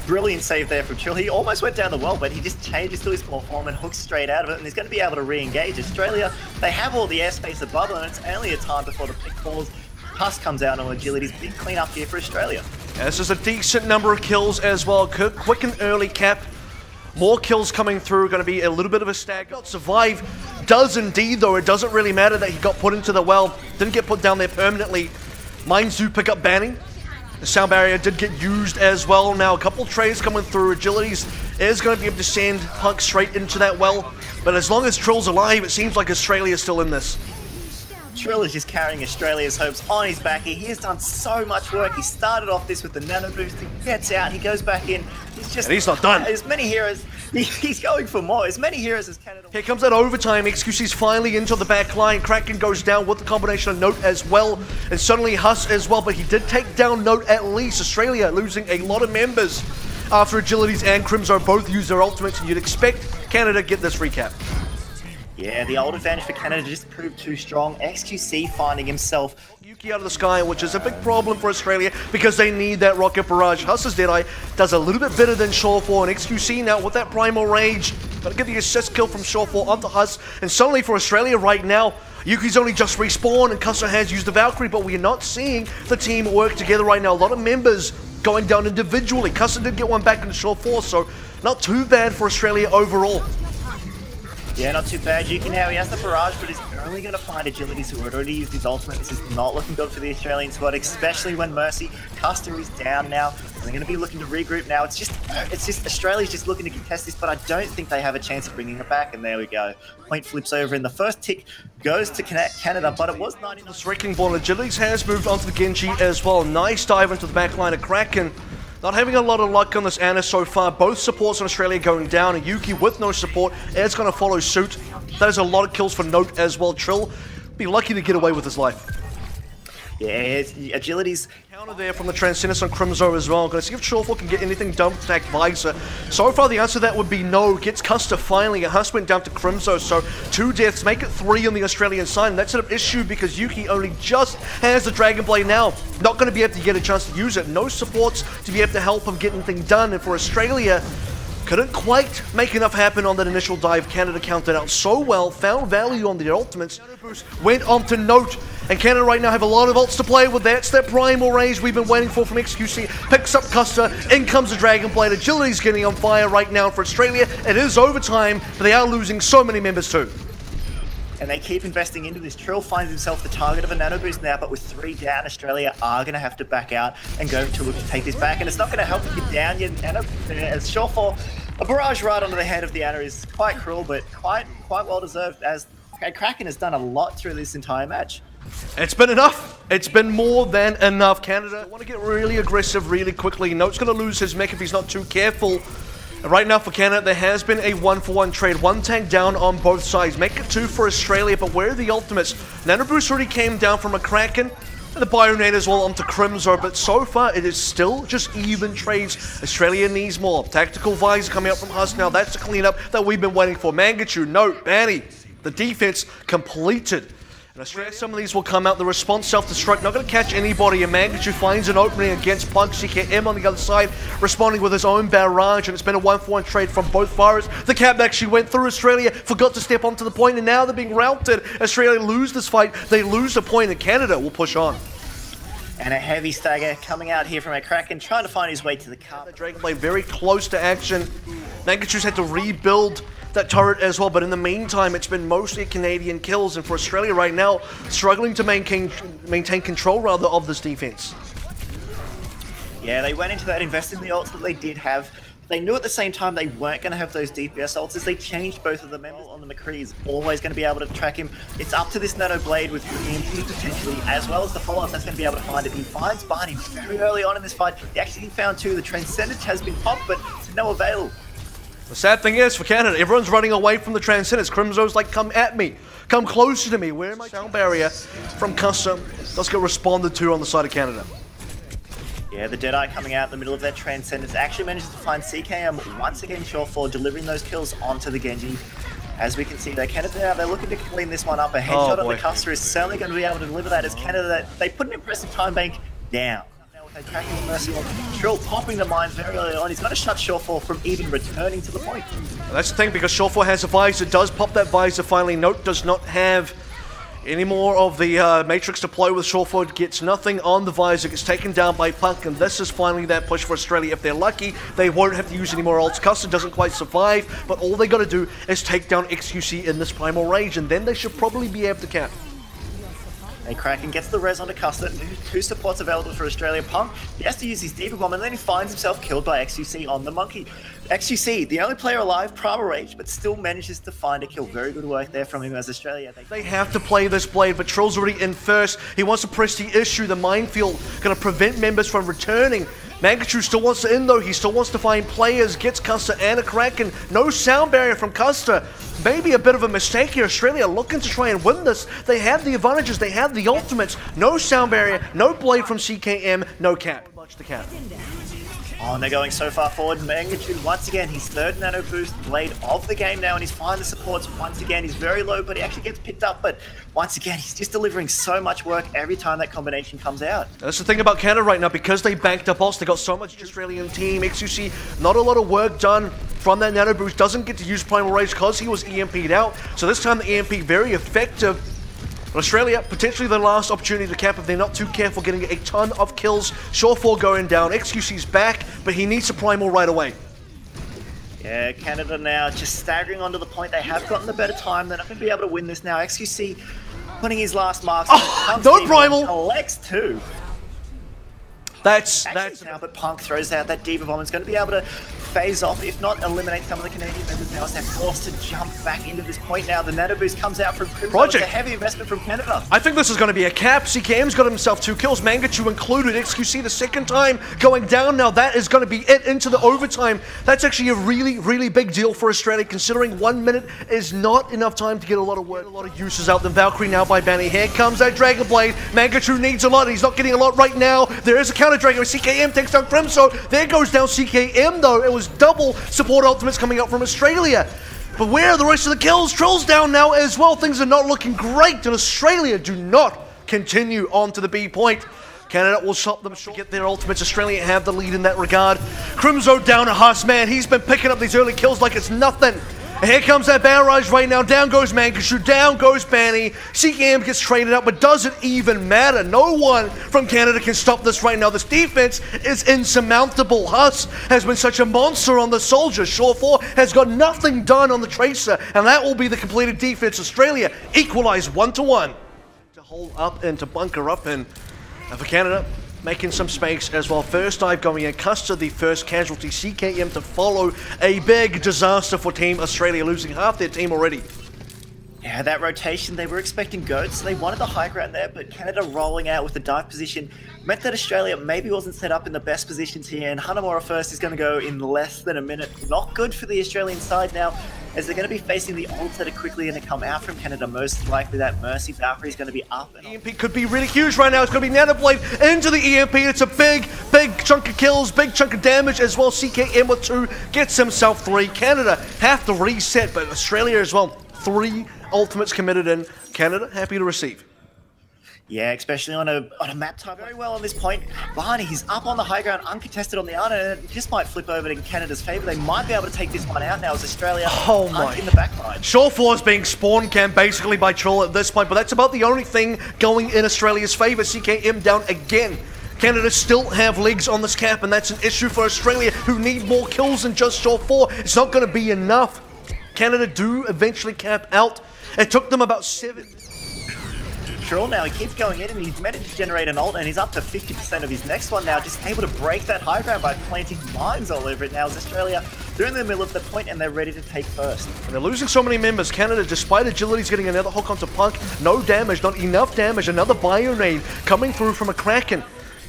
Brilliant save there from Trill. He almost went down the well, but he just changes to his core form and hooks straight out of it, and he's going to be able to re-engage. Australia, they have all the airspace above them, and it's only a time before the pick falls. Huss comes out on Agility's big clean up here for Australia. Yeah, this is a decent number of kills as well. Quick and early cap. More kills coming through, going to be a little bit of a stagger. Survive does indeed, though. It doesn't really matter that he got put into the well. Didn't get put down there permanently. Mines do pick up banning. The sound barrier did get used as well. Now a couple trays coming through. Agilities is going to be able to send Punk straight into that well. But as long as Trill's alive, it seems like Australia's still in this. Trill is just carrying Australia's hopes on his back here. He has done so much work. He started off this with the nano boost. He gets out. He goes back in. He's just... And he's not done. As many heroes... He's going for more. As many heroes as Canada... Here comes that overtime. XQC's finally into the back line. Kraken goes down with the combination of Note as well. And suddenly Huss as well. But he did take down Note at least. Australia losing a lot of members after Agilities and Crimzo both use their ultimates. And you'd expect Canada to get this recap. Yeah, the old advantage for Canada just proved too strong. XQC finding himself Yuki out of the sky, which is a big problem for Australia because they need that rocket barrage. Huss's Deadeye does a little bit better than Shawfall, and XQC now with that primal rage. Gotta get the assist kill from Shawfall onto Huss, and suddenly for Australia right now, Yuki's only just respawned and Custer has used the Valkyrie, but we're not seeing the team work together right now. A lot of members going down individually. Custer did get one back into Shawfall, so not too bad for Australia overall. Yeah, not too bad. Yuki now, he has the barrage, but he's only going to find Agilities who had already used his ultimate. This is not looking good for the Australian squad, especially when Mercy, Custer is down now. They're going to be looking to regroup now. It's just Australia's just looking to contest this, but I don't think they have a chance of bringing it back. And there we go. Point flips over, and the first tick goes to Canada, but it was 99. This wrecking ball. Agilities has moved onto the Genji as well. Nice dive into the back line of Kraken. Not having a lot of luck on this Anna so far. Both supports in Australia going down, and Yuki with no support is going to follow suit. That is a lot of kills for Note as well. Trill be lucky to get away with his life. Yeah, Agilities. Counter there from the Transcendence on Crimzo as well. Gonna see if Shawfall can get anything done to attack Visor. So far the answer to that would be no. Gets Custer finally, and Huss went down to Crimzo, so 2 deaths, make it 3 on the Australian side, and that's an issue because Yuki only just has the Dragon Blade now. Not gonna be able to get a chance to use it. No supports to be able to help him get anything done, and for Australia, couldn't quite make enough happen on that initial dive. Canada counted out so well, found value on the ultimates. Went on to Note, and Canada right now have a lot of ults to play with. That's that primal range we've been waiting for from XQC. Picks up Custer, in comes the Dragon Blade. Agility's getting on fire right now for Australia. It is overtime, but they are losing so many members too. And they keep investing into this. Trill finds himself the target of a nano boost now, but with 3 down, Australia are going to have to back out and go to look to take this back. And it's not going to help if you're down yet. As Shawfall, a barrage right onto the head of the Anna is quite cruel, but quite well deserved, as Kraken has done a lot through this entire match. It's been enough. It's been more than enough. Canada want to get really aggressive really quickly. Note's going to lose his mech if he's not too careful. Right now for Canada, there has been a 1-for-1 trade. 1 tank down on both sides. Make it 2 for Australia, but where are the ultimates? Nano Boost already came down from a Kraken, and the Bionade as well onto Crimzo, but so far it is still just even trades. Australia needs more. Tactical Visor coming out from Huss now. That's the cleanup that we've been waiting for. Mangachu, Note, Banny. The defense completed. And Australia, some of these will come out. The response self-destruct, not going to catch anybody. And Mangachu finds an opening against Punk. CKM on the other side, responding with his own barrage. And it's been a 1-for-1 trade from both fires. The cap actually went through Australia, forgot to step onto the point, and now they're being routed. Australia lose this fight. They lose the point, and Canada will push on. And a heavy stagger coming out here from a Kraken, trying to find his way to the cup. The Dragon Blade very close to action. Mangachu's had to rebuild that turret as well, but in the meantime, it's been mostly Canadian kills, and for Australia right now, struggling to maintain control rather of this defense. Yeah, they went into that, invested in the ults that they did have. They knew at the same time they weren't going to have those DPS ults, as they changed both of the members on the McCree. Is always going to be able to track him. It's up to this Nano Blade with EMP potentially, as well as the follow-up that's going to be able to find it. He finds Barney very early on in this fight. He actually found 2. The Transcendence has been popped, but to no avail. The sad thing is, for Canada, everyone's running away from the Transcendence. Crimzo's like, come at me. Come closer to me. Where am I? Sound barrier from Custom does get responded to on the side of Canada. Yeah, the Deadeye coming out in the middle of that Transcendence actually manages to find CKM once again short for delivering those kills onto the Genji. As we can see, Canada, they're looking to clean this one up. A headshot on the Custer is certainly going to be able to deliver that, as Canada, they put an impressive time bank down. They're tracking the Mercy on. Trill popping the mine very early on. He's going to shut Shorefall from even returning to the point. And that's the thing, because Shorefall has a visor, does pop that visor finally. Note does not have any more of the Matrix to play with. Shorefall gets nothing on the visor, gets taken down by Punk, and this is finally that push for Australia. If they're lucky, they won't have to use any more ults. Custer doesn't quite survive, but all they got to do is take down XQC in this Primal Rage, and then they should probably be able to cap. And Kraken gets the res onto Custer. Two supports available for Australia. Punk, he has to use his Deeper Bomb, and then he finds himself killed by XQC on the Monkey. XQC, the only player alive, Primal Rage, but still manages to find a kill. Very good work there from him as Australia. They have to play this blade, but Trill's already in first. He wants to press the issue. The minefield going to prevent members from returning. Mangachu still wants to in though. He still wants to find players. Gets Custer and a Kraken. No sound barrier from Custer. Maybe a bit of a mistake here. Australia looking to try and win this. They have the advantages. They have the ultimates. No sound barrier. No blade from CKM. No cap. Much to cap. Oh, and they're going so far forward. Mangachu, once again, his third nano boost blade of the game now, and he's finding the supports once again. He's very low, but he actually gets picked up. But once again, he's just delivering so much work every time that combination comes out. That's the thing about Canada right now, because they banked up ults, they got so much Australian team. XQC, not a lot of work done from that nano boost. Doesn't get to use Primal Rage because he was EMP'd out. So this time the EMP very effective. Australia, potentially the last opportunity to cap if they're not too careful, getting a ton of kills. Shorefall going down. XQC's back, but he needs a Primal right away. Yeah, Canada now just staggering onto the point. They have gotten the better time. They're not going to be able to win this now. XQC putting his last marks. Oh, no Primal! Collects two. That's now, but Punk throws out that Deeper Bomb. It's going to be able to phase off, if not eliminate some of the Canadian members now, as they're forced to jump back into this point now. The nano boost comes out from Crimson. It's a heavy investment from Canada. I think this is going to be a cap. CKM's got himself 2 kills, Mangachu included. XQC the second time going down now. That is going to be it into the overtime. That's actually a really, really big deal for Australia, considering 1 minute is not enough time to get a lot of work. A lot of uses out. Then Valkyrie now by Banny. Here comes that Dragon Blade. Mangachu needs a lot. He's not getting a lot right now. There is a counter Dragon. CKM takes down Crimson. There goes down CKM though. It was double support ultimates coming out from Australia. But where are the rest of the kills? Trill's down now as well. Things are not looking great, and Australia do not continue on to the B point. Canada will stop them short, get their ultimates. Australia have the lead in that regard. Crimson down to Huss, man. He's been picking up these early kills like it's nothing. And here comes that barrage right now. Down goes Mangachu, down goes Banny. CKM gets traded out, but doesn't even matter. No one from Canada can stop this right now. This defense is insurmountable. Huss has been such a monster on the Soldier. Shorefall has got nothing done on the Tracer, and that will be the completed defense. Australia equalize 1-1. To hold up and to bunker up, and for Canada, making some space as well. First dive going in. Custer, the first casualty. CKM to follow. A big disaster for Team Australia, losing half their team already. Yeah, that rotation, they were expecting goats. They wanted the high ground there, but Canada rolling out with the dive position meant that Australia maybe wasn't set up in the best positions here, and Hanamura first is going to go in less than a minute. Not good for the Australian side now, as they're going to be facing the ults that are quickly going to come out from Canada. Most likely that Mercy Valkyrie is going to be up. And EMP could be really huge right now. It's going to be Nanoblade into the EMP. It's a big chunk of kills, big chunk of damage as well. CKM with 2, gets himself 3. Canada have to reset, but Australia as well. 3 ultimates committed in. Canada happy to receive. Yeah, especially on a map type. Very well on this point. Barney, he's up on the high ground, uncontested on the outer, and it just might flip over to Canada's favour. They might be able to take this one out now as Australia in the backline. Shorefall is being spawn camped basically by Trill at this point, but that's about the only thing going in Australia's favour. CKM down again. Canada still have legs on this cap, and that's an issue for Australia, who need more kills than just Shorefall. It's not going to be enough. Canada do eventually cap out. It took them about 7. Trill now, he keeps going in, and he's managed to generate an ult, and he's up to 50% of his next one now, just able to break that high ground by planting mines all over it now as Australia. They're in the middle of the point, and they're ready to take first. And they're losing so many members. Canada, despite agility, is getting another hook onto Punk. No damage, not enough damage. Another bio nade coming through from a Kraken.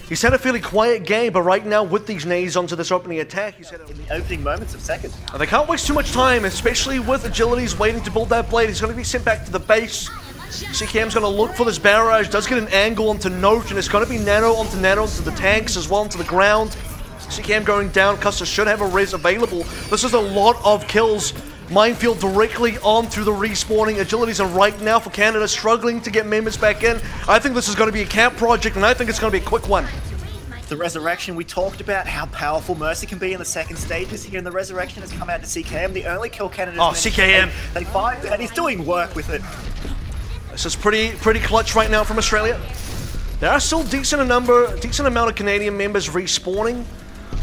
He's had a fairly quiet game, but right now with these nades onto this opening attack, he's had in the opening moments of second. And they can't waste too much time, especially with agilities waiting to build that blade. He's going to be sent back to the base. CKM's going to look for this barrage, does get an angle onto Note, and it's going to be nano onto the tanks as well, onto the ground. CKM going down. Custer should have a res available. This is a lot of kills. Minefield directly onto the respawning agilities, and right now for Canada, struggling to get members back in. I think this is going to be a camp project, and I think it's going to be a quick one. The Resurrection, we talked about how powerful Mercy can be in the second stages here, and the Resurrection has come out to CKM, the only kill Canada's CKM! They find, and he's doing work with it. This is pretty clutch right now from Australia. There are still decent amount of Canadian members respawning.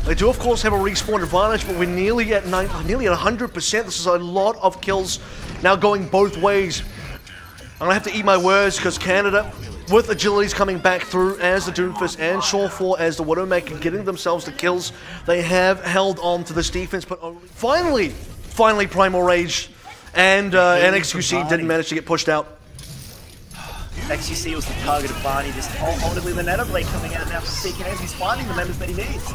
They do, of course, have a respawn advantage, but we're nearly at 100%. This is a lot of kills now going both ways. I'm gonna have to eat my words because Canada, with agilities coming back through as the Doomfist and Shore4 as the Widowmaker getting themselves the kills, they have held on to this defense, but finally Primal Rage and XQC didn't manage to get pushed out. XQC was the target of Barney, just ultimately the Nanoblade coming out now for CKM. He's finding the members that he needs.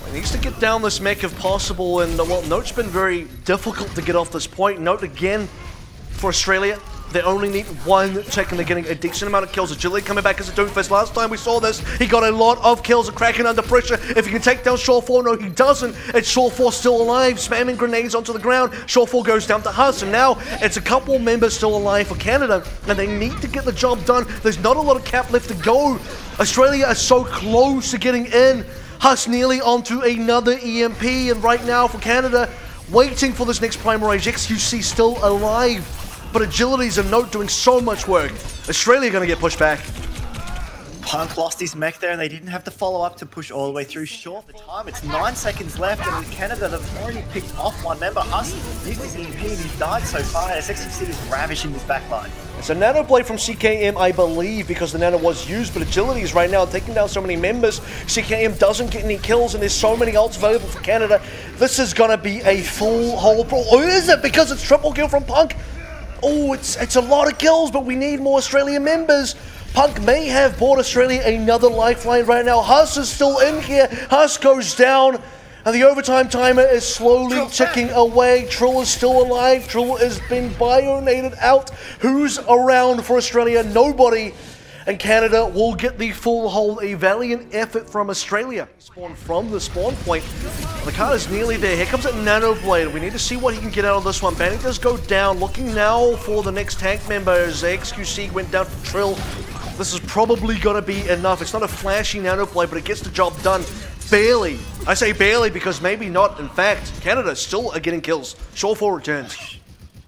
He needs to get down this mech if possible, and well, Note's been very difficult to get off this point. Note again for Australia. They only need one check and they're getting a decent amount of kills. Agility coming back as a Doomfist. Last time we saw this, he got a lot of kills. Kraken under pressure. If he can take down Shore4, no, he doesn't. It's Shore4 still alive, spamming grenades onto the ground. Shore4 goes down to Huss, and now it's a couple members still alive for Canada, and they need to get the job done. There's not a lot of cap left to go. Australia is so close to getting in. Huss nearly onto another EMP, and right now for Canada, waiting for this next Primal Rage. XQC still alive. But Agility's and Note doing so much work. Australia gonna get pushed back. Punk lost his mech there and they didn't have to follow up to push all the way through. Short the time, it's 9 seconds left, and in Canada they've already picked off one member. Huss used his EMP and he's died so far as XQC is ravishing his backline. It's a Nano Blade from CKM, I believe, because the Nano was used, but Agility is right now taking down so many members. CKM doesn't get any kills, and there's so many ults available for Canada. This is gonna be a full whole brawl. Oh, is it? Because it's triple kill from Punk? Oh, it's a lot of kills, but we need more Australian members. Punk may have bought Australia another lifeline right now. Huss is still in here. Huss goes down, and the overtime timer is slowly ticking away. Trill is still alive. Trill has been bionated out. Who's around for Australia? Nobody. And Canada will get the full hold. A valiant effort from Australia. Spawn from the spawn point. The card is nearly there. Here comes a Nano Blade. We need to see what he can get out of this one. Banning does go down. Looking now for the next tank member as XQC went down for Trill. This is probably going to be enough. It's not a flashy Nano Blade, but it gets the job done. Barely. I say barely because maybe not. In fact, Canada still are getting kills. Shore4 returns.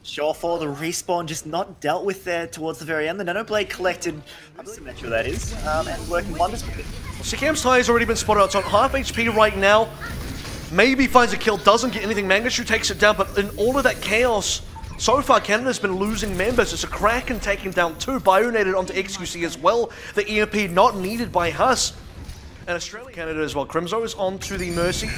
Shore4, the respawn just not dealt with there towards the very end. The Nanoblade collected, I'm not sure that is, and working wonders with it. CKM's tie has already been spotted out. It's on half HP right now. Maybe finds a kill, doesn't get anything. Mangashu takes it down, but in all of that chaos, so far Canada's been losing members. It's a Kraken taking down 2, bionated onto XQC as well. The EMP not needed by Huss. And Australia, Canada as well. Crimzo is on to the Mercy.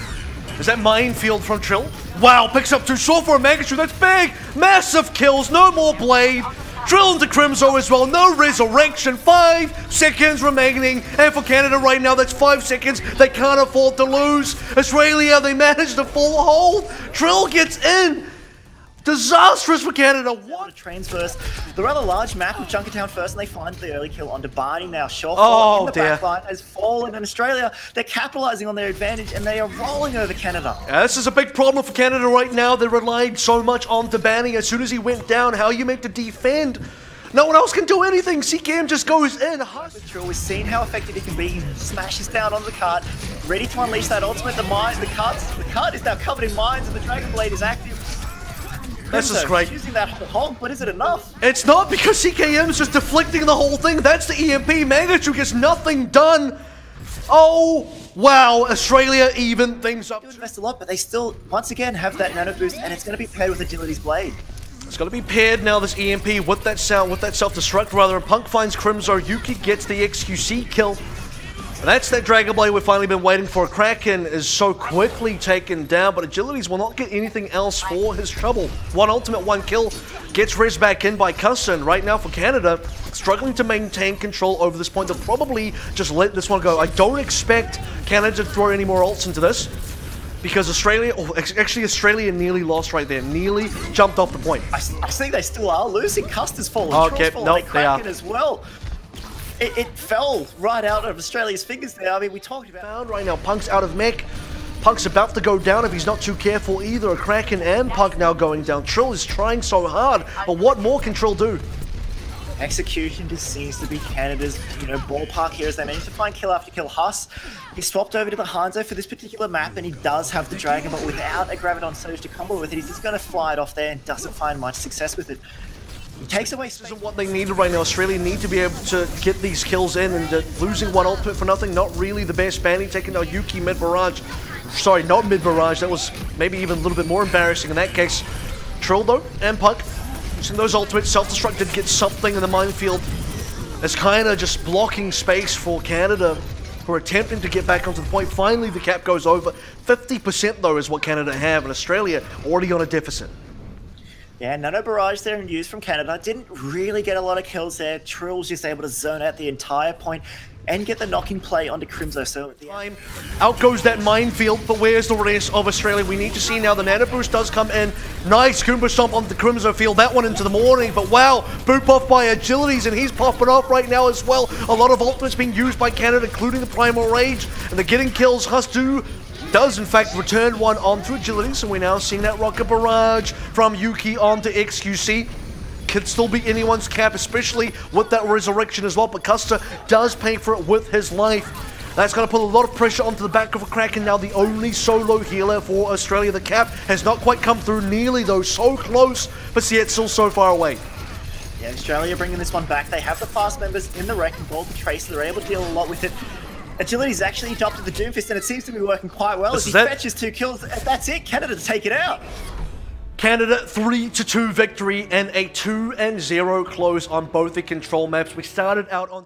Is that minefield from Trill? Wow, picks up 2 Shore4 Mangashu. That's big! Massive kills, no more Blade. Trill into Crimzo as well, no resurrection. 5 seconds remaining, and for Canada right now, that's 5 seconds they can't afford to lose. Australia, they managed to full hold. Trill gets in. Disastrous for Canada. What? Trains first. The rather large map of Junkertown first, and they find the early kill onto Barney now. Shore4 in the backline has fallen, and Australia, they're capitalizing on their advantage, and they are rolling over Canada. Yeah, this is a big problem for Canada right now. They're relying so much on Barney. As soon as he went down, how are you meant to defend? No one else can do anything. CKM just goes in. We've seen how effective he can be. He smashes down onto the cart, ready to unleash that ultimate. The cart is now covered in mines, and the Dragon Blade is active. This is great. Using that hog, but is it enough? It's not, because CKM is just deflecting the whole thing. That's the EMP. Mangashu gets nothing done. Oh, wow. Australia even things up. They invest a lot, but they still, once again, have that nano boost, and it's going to be paired with Agility's Blade. It's going to be paired now, this EMP, with that self-destruct, rather. And Punk finds Crimzo. Yuki gets the XQC kill. And that's that Dragon Blade we've finally been waiting for. Kraken is so quickly taken down, but Agilities will not get anything else for his trouble. 1 ultimate, 1 kill, gets res back in by Cusson. Right now for Canada, struggling to maintain control over this point. They'll probably just let this one go. I don't expect Canada to throw any more ults into this, because Australia, actually Australia nearly lost right there. Nearly jumped off the point. I think they still are losing. Custer's fallen. Okay, no, they are. As well. It fell right out of Australia's fingers there. I mean, we talked about... Right now, Punk's out of mech. Punk's about to go down if he's not too careful either. A Kraken and Punk now going down. Trill is trying so hard, but what more can Trill do? Execution just seems to be Canada's, ballpark here as they manage to find kill after kill. Huss, he swapped over to the Hanzo for this particular map, and he does have the Dragon, but without a Graviton Surge to combo with it, he's just going to fly it off there and doesn't find much success with it. He takes away space. This isn't what they needed right now. Australia need to be able to get these kills in, and losing one ultimate for nothing, not really the best. Banning taking down Yuki mid-barrage. Sorry, not mid-barrage. That was maybe even a little bit more embarrassing in that case. Trill, though, and Puck, using those ultimates, self-destruct did get something in the minefield. It's kind of just blocking space for Canada, who are attempting to get back onto the point. Finally, the cap goes over. 50%, though, is what Canada have, and Australia already on a deficit. Yeah, Nano Barrage there in use from Canada. Didn't really get a lot of kills there. Trill's just able to zone out the entire point and get the knocking play onto Crimzo. So at the time, out goes that minefield, but where's the rest of Australia? We need to see now. The Nano Boost does come in. Nice Goomba Stomp onto the Crimzo field. That one into the morning, but wow, boop off by Agilities, and he's popping off right now as well. A lot of ultimates being used by Canada, including the Primal Rage, and they're getting kills. Hustu does in fact return one onto Agilities, and we're now seeing that Rocket Barrage from Yuki onto XQC. Could still be anyone's cap, especially with that resurrection as well, but Custer does pay for it with his life. That's going to put a lot of pressure onto the back of a Kraken, now the only solo healer for Australia. The cap has not quite come through nearly though, so close, but yet still so far away. Yeah, Australia bringing this one back. They have the fast members in the Wrecking Ball, the Tracer, they're able to deal a lot with it. Agility's actually adopted the Doomfist, and it seems to be working quite well as he fetches 2 kills. That's it, Canada to take it out. Canada 3-2 victory and a 2-0 close on both the control maps. We started out on